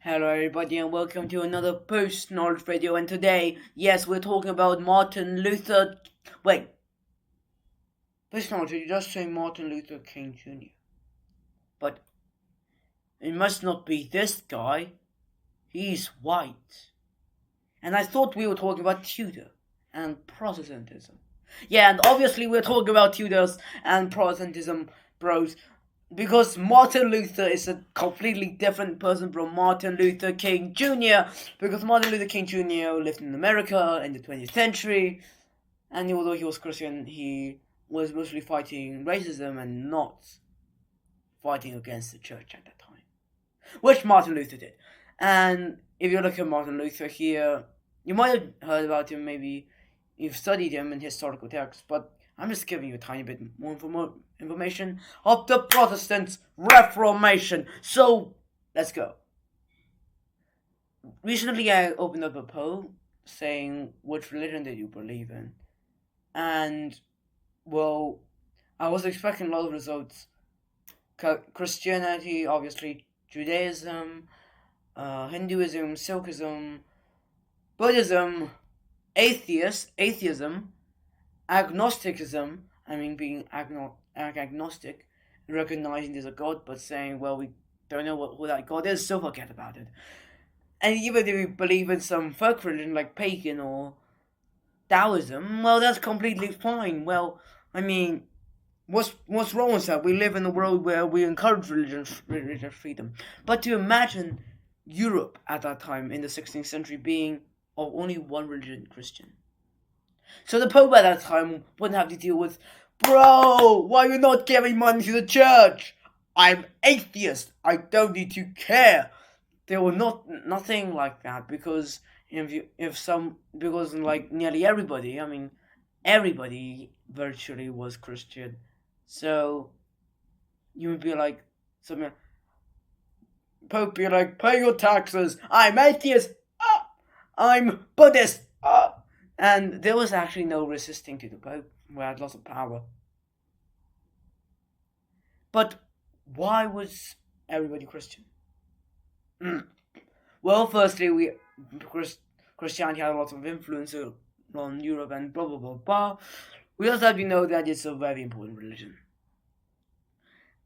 Hello everybody and welcome to another post-knowledge video, and today, yes, we're talking about Martin Luther... Wait. Post-knowledge, you just say Martin Luther King Jr. But it must not be this guy. He's white. And I thought we were talking about Tudor and Protestantism. Yeah, and obviously we're talking about Tudors and Protestantism, bros. Because Martin Luther is a completely different person from Martin Luther King Jr. Because Martin Luther King Jr. lived in America in the 20th century, and although he was Christian, he was mostly fighting racism and not fighting against the church at that time, which Martin Luther did. And if you look at Martin Luther here, you might have heard about him, maybe you've studied him in historical texts, but I'm just giving you a tiny bit more information of the Protestant Reformation. So, let's go. Recently, I opened up a poll saying which religion did you believe in. And, well, I was expecting a lot of results. Christianity, obviously, Judaism, Hinduism, Sikhism, Buddhism, atheism, agnosticism, being agnostic, recognizing there's a God, but saying, well, we don't know who that God is, so forget about it. And even if you believe in some folk religion like pagan or Taoism, well, that's completely fine. Well, what's wrong with that? We live in a world where we encourage religious freedom. But to imagine Europe at that time in the 16th century being of only one religion, Christian. So the Pope at that time wouldn't have to deal with, bro, why are you not giving money to the church? I'm atheist. I don't need to care. There were nothing like that, because because nearly everybody, everybody virtually was Christian. So you would be like, something, Pope be like, pay your taxes. I'm atheist. I'm Buddhist. And there was actually no resisting to the Pope, who had lots of power. But why was everybody Christian? Well, firstly, Christianity had a lot of influence on Europe and blah blah blah blah. We also have to know that it's a very important religion.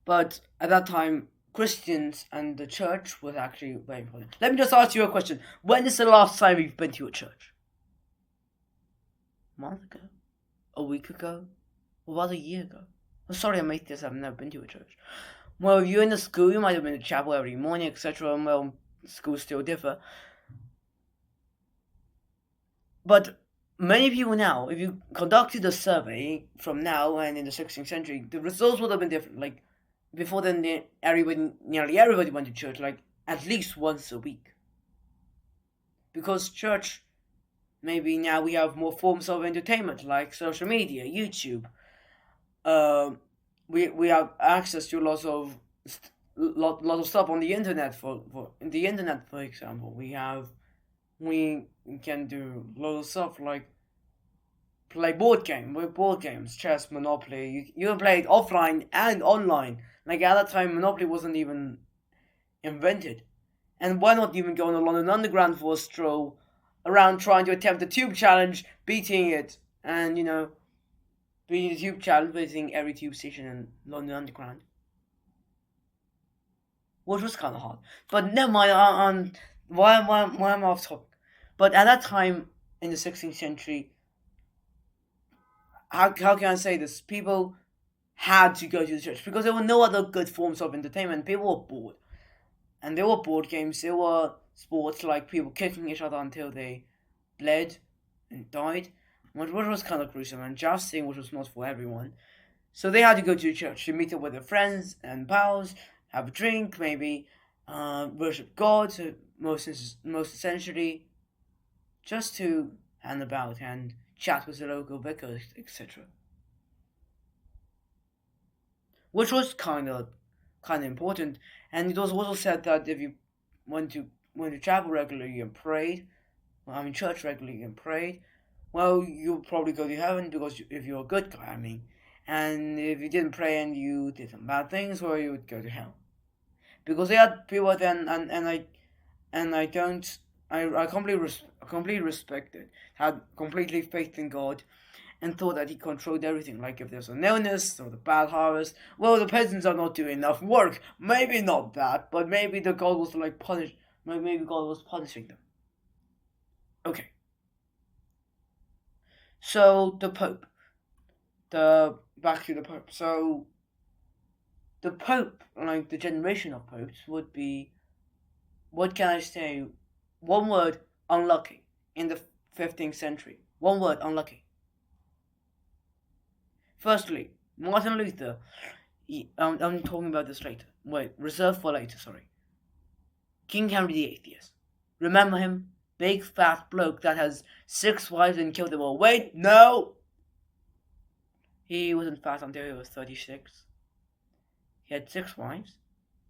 But at that time, Christians and the church was actually very important. Let me just ask you a question. When is the last time you've been to a church? A month ago? A week ago? Or about a year ago? Oh, sorry, I made this. I've never been to a church. Well, if you're in the school, you might have been to chapel every morning, etc. Well, schools still differ. But many people now, if you conducted a survey from now and in the 16th century, the results would have been different. Like, before then, nearly everybody went to church, like, at least once a week. Because church, maybe now we have more forms of entertainment, like social media, YouTube. We have access to lots of stuff on the internet. For example, we can do lots of stuff like play board games, chess, Monopoly. You can play it offline and online. Like at that time, Monopoly wasn't even invented. And why not even go on the London Underground for a stroll around trying to attempt the tube challenge, beating it, and beating the tube challenge, visiting every tube station in London Underground. Which was kind of hard. But never mind, why am I off topic? But at that time, in the 16th century, how can I say this? People had to go to the church because there were no other good forms of entertainment. People were bored. And there were board games, there were sports like people kicking each other until they bled and died, which was kind of gruesome, and jousting, which was not for everyone. So they had to go to church to meet up with their friends and pals, have a drink, maybe worship God, most essentially, just to hang about and chat with the local vicar, etc. Which was kind of important. And it was also said that if you went to chapel regularly and prayed, church regularly and prayed, well, you'll probably go to heaven because if you're a good guy, And if you didn't pray and you did some bad things, well, you would go to hell. Because they had people then, and I don't. I completely respected, had completely faith in God, and thought that He controlled everything. Like if there's an illness or the bad harvest, well, the peasants are not doing enough work. Maybe not that, but maybe the God was like punish. Maybe God was punishing them. Okay. So the Pope, back to the Pope. So the Pope, like the generation of popes, would be, what can I say? One word: unlucky. In the 15th century, one word: unlucky. Firstly, Martin Luther. I'm talking about this later. Wait, reserved for later. Sorry. King Henry VIII. Yes, remember him? Big fat bloke that has 6 wives and killed them all. Wait, no. He wasn't fat until he was 36. He had 6 wives,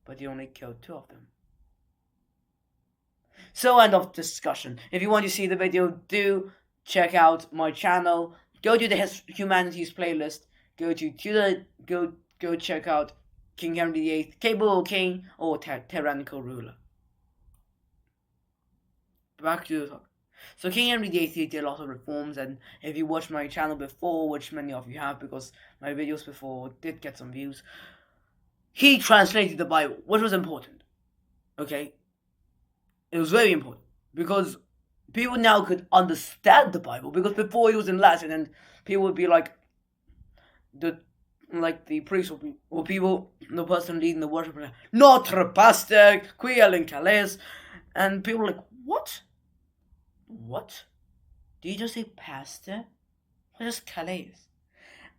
but he only killed 2 of them. So, end of discussion. If you want to see the video, do check out my channel. Go to the Humanities playlist. Go to Tudor. Go check out King Henry VIII, capable king or tyrannical ruler. Back to the topic. So King Henry VIII did a lot of reforms, and if you watched my channel before, which many of you have because my videos before did get some views, he translated the Bible, which was important. Okay? It was very important because people now could understand the Bible, because before it was in Latin and people would be like, the priest or people, the person leading the worship, Notre Pastor, Quiel in Calais, and people were like, what? What? Did you just say pastor? What is Calais?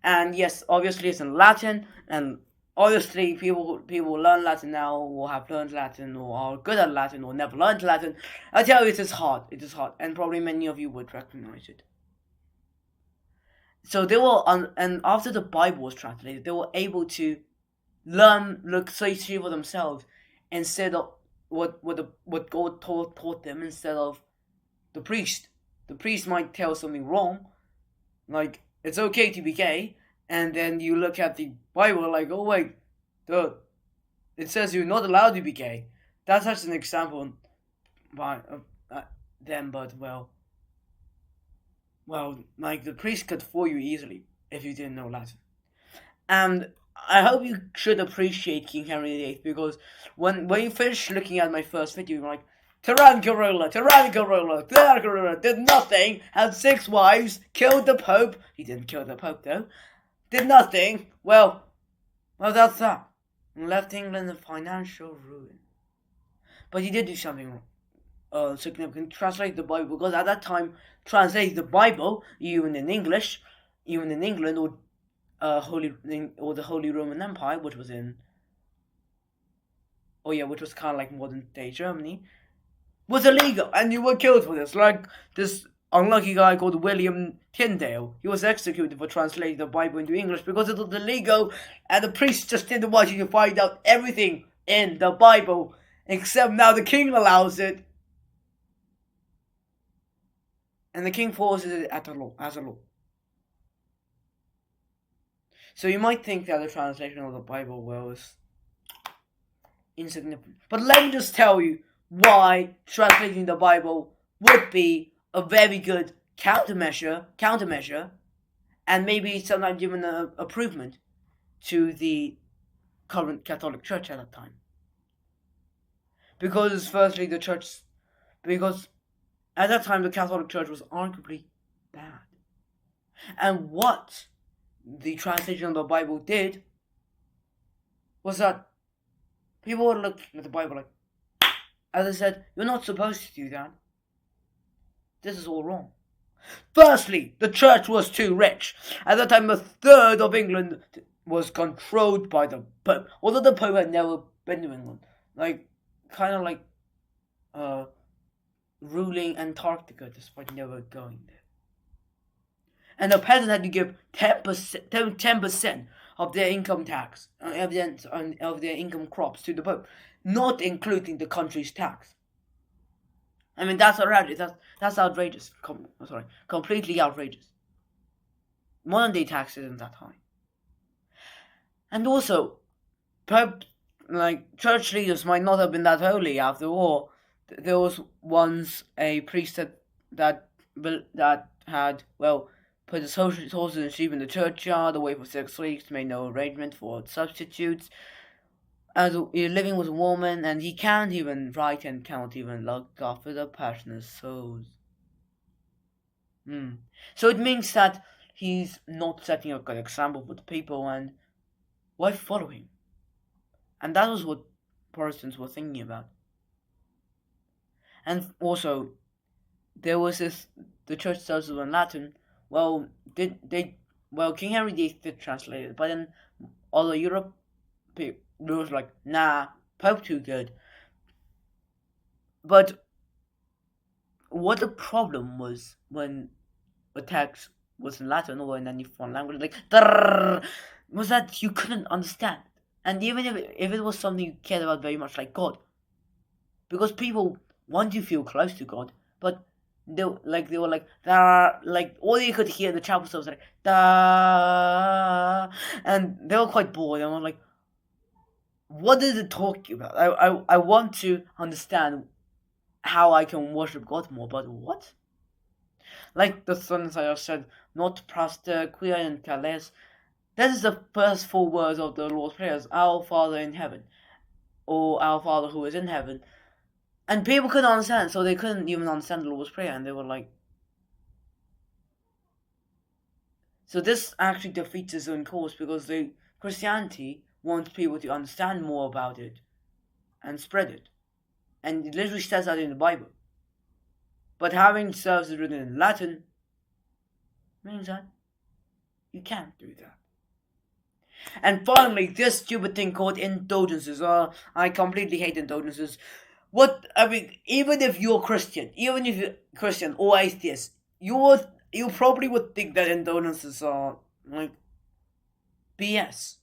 And yes, obviously it's in Latin, and obviously people learn Latin now, or have learned Latin, or are good at Latin, or never learned Latin. I tell you, it is hard, and probably many of you would recognize it. So they were, and after the Bible was translated, they were able to see for themselves, instead of what God taught them, instead of the priest. The priest might tell something wrong, like it's okay to be gay, and then you look at the Bible like, oh wait, dude, it says you're not allowed to be gay. That's just an example by them, but well, like the priest could fool you easily if you didn't know Latin. And I hope you should appreciate King Henry VIII, because when you finish looking at my first video, you're like, tyrannical ruler, did nothing, had 6 wives, killed the Pope. He didn't kill the Pope though. Did nothing. Well, that's that. And left England in financial ruin. But he did do something significant. Translate the Bible, because at that time, translating the Bible, even in England, or the Holy Roman Empire, which was kind of like modern day Germany, was illegal, and you were killed for this. Like this unlucky guy called William Tyndale. He was executed for translating the Bible into English because it was illegal, and the priest just didn't want you to find out everything in the Bible, except now the king allows it. And the king forces it as a law. So you might think that the translation of the Bible was insignificant. But let me just tell you why translating the Bible would be a very good countermeasure, and maybe sometimes even an improvement to the current Catholic Church at that time. Because firstly, because at that time the Catholic Church was arguably bad. And what the translation of the Bible did was that people would look at the Bible like, as I said, you're not supposed to do that. This is all wrong. Firstly, the church was too rich. At that time, 1/3 of England was controlled by the Pope. Although the Pope had never been to England. Kind of like ruling Antarctica despite never going there. And the peasants had to give 10% of their income tax, of their income crops to the Pope, not including the country's tax. I mean, that's outrageous. That's outrageous. Completely outrageous. Modern day tax isn't that high. And also, church leaders might not have been that holy after all. there was once a priest that had, well, put his horses and sheep in the churchyard away for 6 weeks, made no arrangement for substitutes, and he's living with a woman, and he can't even write and cannot even look after the passionate souls. So it means that he's not setting a good example for the people, and why follow him? And that was what Protestants were thinking about. And also, there was the church services in Latin. Well, King Henry VIII did translate it, but then all of Europe, there was like, nah, Pope too good. But what the problem was when a text was in Latin or in any foreign language, like, was that you couldn't understand. And even if it was something you cared about very much, like God, because people want to feel close to God, but they were like all you could hear in the chapel was like da, and they were quite bored. And I was like, what is it talking about? I want to understand how I can worship God more, but what? Like the sons I just said, not Praster, Queer, and Calais. That is the first 4 words of the Lord's Prayers: Our Father in heaven, or Our Father who is in heaven. And people couldn't understand, so they couldn't even understand the Lord's Prayer, and they were like... So this actually defeats its own cause, because Christianity wants people to understand more about it and spread it. And it literally says that in the Bible. But having services written in Latin means that you can't do that. And finally, this stupid thing called indulgences. I completely hate indulgences. Even if you're Christian, or atheist, you probably would think that indulgences are like BS.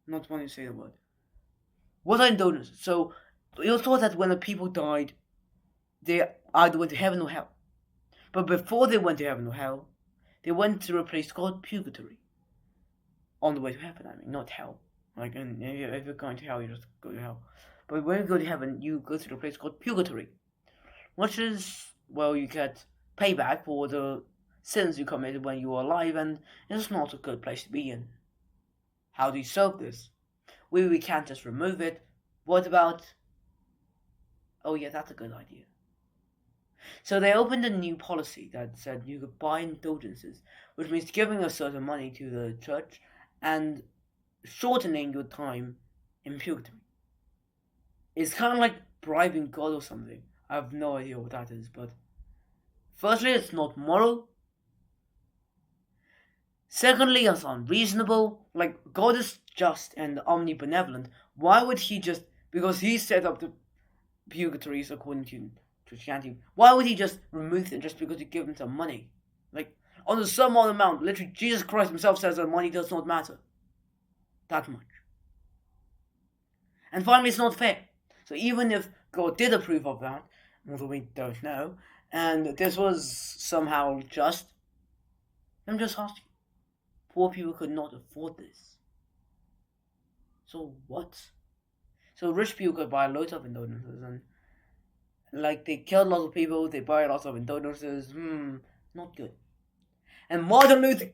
Not when you say the word. What are indulgences? So you thought that when the people died, they either went to heaven or hell. But before they went to heaven or hell, they went through a place called purgatory. On the way to heaven, not hell. Like, if you're going to hell, you just go to hell. But when you go to heaven, you go to a place called purgatory, which is, well, you get payback for the sins you committed when you were alive, and it's not a good place to be in. How do you solve this? We can't just remove it. What about... Oh yeah, that's a good idea. So they opened a new policy that said you could buy indulgences, which means giving a certain money to the church and shortening your time in purgatory. It's kind of like bribing God or something. I have no idea what that is, but... Firstly, it's not moral. Secondly, it's unreasonable. Like, God is just and omnibenevolent. Why would he just... Because he set up the purgatories according to Christianity, why would he just remove them just because you give him some money? Like, on the sum of the amount, literally, Jesus Christ himself says that money does not matter that much. And finally, it's not fair. So even if God did approve of that, although we don't know, and this was somehow just, I'm just asking. Poor people could not afford this. So what? So rich people could buy loads of indulgences, and like they killed lots of people, they buy lots of indulgences. Not good. And Martin Luther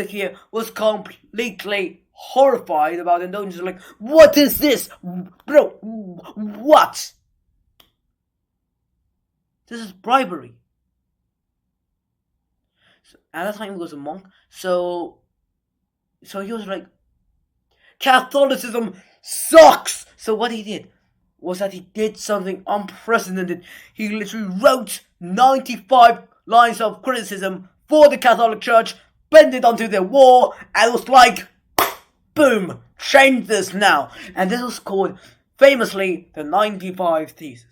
here was completely horrified about indulgences. Like, what is this? Bro, what? This is bribery. So, at that time he was a monk, so he was like, Catholicism sucks! So what he did was that he did something unprecedented. He literally wrote 95 lines of criticism for the Catholic Church, bent it onto their wall, and was like, boom, change this now. And this was called, famously, the 95 Theses.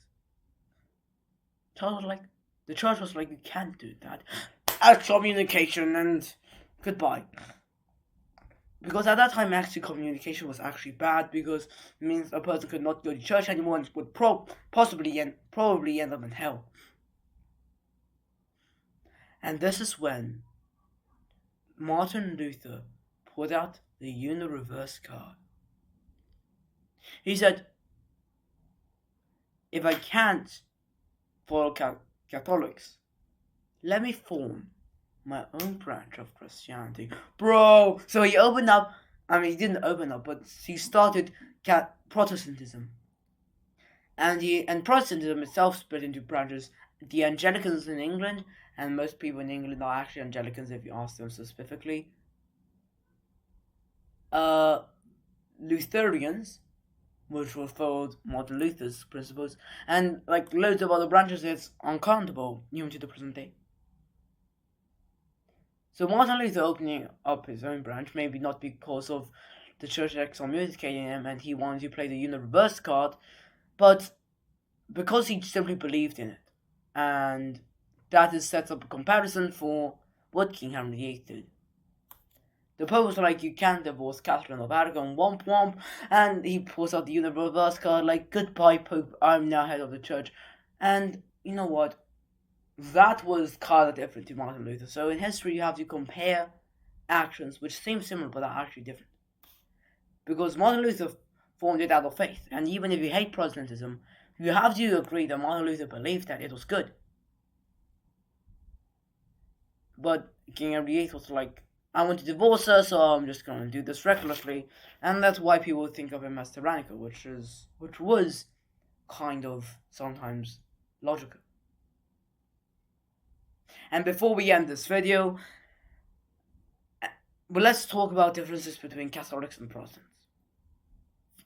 The church was like, you can't do that. Excommunication and goodbye. Because at that time, actually, communication was actually bad, because it means a person could not go to church anymore and would probably end up in hell. And this is when Martin Luther put out the unireverse card. He said, if I can't follow Catholics, let me form my own branch of Christianity. Bro! So he opened up, he didn't open up, but he started Protestantism. And Protestantism itself split into branches. The Anglicans in England, and most people in England are actually Anglicans if you ask them specifically. Lutherans, which will follow Martin Luther's principles, and like loads of other branches. It's uncountable even to the present day. So Martin Luther opening up his own branch, maybe not because of the church excommunicating him and he wanted to play the universe card, but because he simply believed in it. And that is sets up a comparison for what King Henry VIII did. The Pope was like, you can't divorce Catherine of Aragon, womp womp, and he pulls out the universe card like, goodbye Pope, I'm now head of the church. And you know what? That was kind of different to Martin Luther. So in history you have to compare actions which seem similar but are actually different. Because Martin Luther formed it out of faith, and even if you hate Protestantism, you have to agree that Martin Luther believed that it was good. But King Henry VIII was like, I want to divorce her, so I'm just going to do this recklessly. And that's why people think of him as tyrannical, which was kind of sometimes logical. And before we end this video, let's talk about differences between Catholics and Protestants.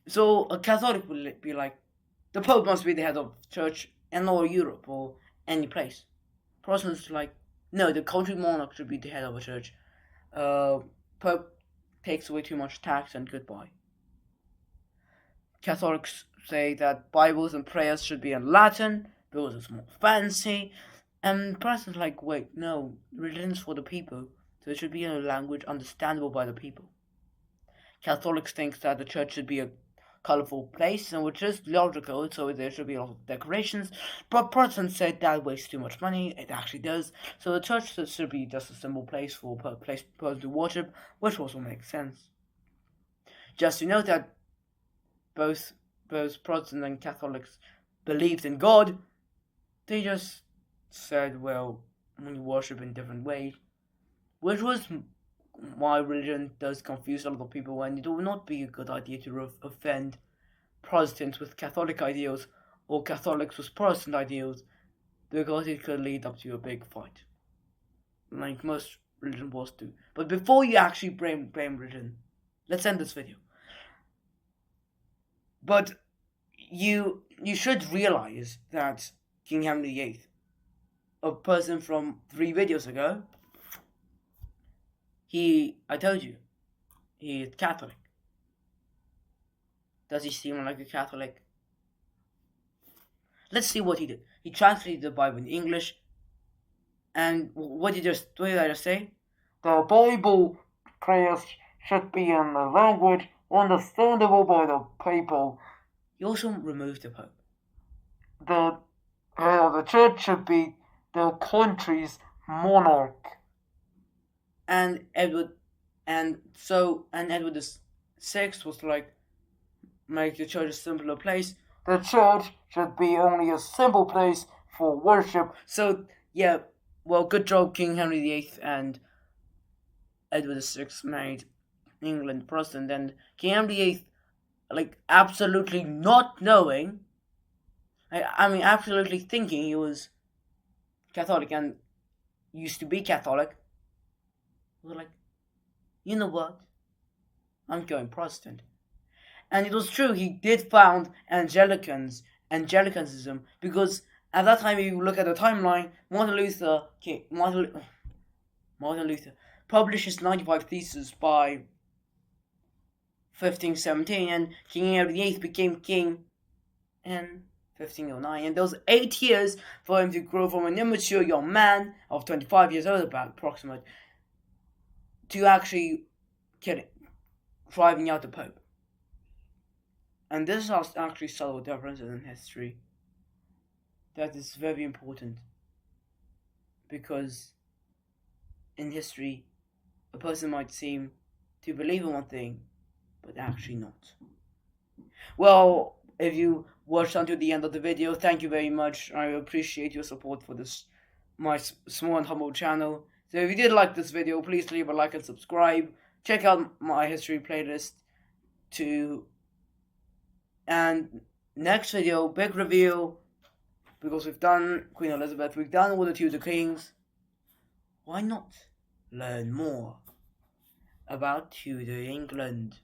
So a Catholic will be like, the Pope must be the head of church in all Europe or any place. Protestants are like, no, the country monarch should be the head of a church. Pope takes away too much tax and goodbye. Catholics say that Bibles and prayers should be in Latin because it's more fancy. And Protestants are like, wait, no, religion's for the people, so it should be in a language understandable by the people. Catholics think that the church should be a colorful place, and which is logical, so there should be a lot of decorations. But Protestants said that wastes too much money. It actually does. So the church should be just a simple place for a person to worship, which also makes sense. Just to note that both Protestants and Catholics believed in God. They just said, well, we worship in different ways, which was why religion does confuse a lot of people, and it would not be a good idea to offend Protestants with Catholic ideals or Catholics with Protestant ideals, because it could lead up to a big fight, like most religion wars do. But before you actually blame religion, let's end this video. But you should realize that King Henry VIII, a person from 3 videos ago, I told you, he is Catholic. Does he seem like a Catholic? Let's see what he did. He translated the Bible in English, and what did I just say? The Bible prayers should be in a language understandable by the people. He also removed the Pope. The church should be the country's monarch. And Edward VI was like, make the church a simpler place. The church should be only a simple place for worship. So yeah, well, good job, King Henry VIII and Edward VI made England Protestant, and King Henry VIII, like, absolutely not knowing, absolutely thinking he was Catholic and used to be Catholic, was like, you know what? I'm going Protestant. And it was true, he did found Anglicanism, because at that time, if you look at the timeline, Martin Luther published his 95 Theses by 1517, and King Henry VIII became king in 1509. And those 8 years for him to grow from an immature young man of 25 years old, about approximate, to actually driving out the Pope. And this is actually subtle differences in history that is very important, because in history a person might seem to believe in one thing but actually not. Well, if you watched until the end of the video. Thank you very much. I appreciate your support for this, my small and humble channel. So if you did like this video, please leave a like and subscribe. Check out my history playlist too. And next video, big reveal, because we've done Queen Elizabeth, we've done all the Tudor kings. Why not learn more about Tudor England?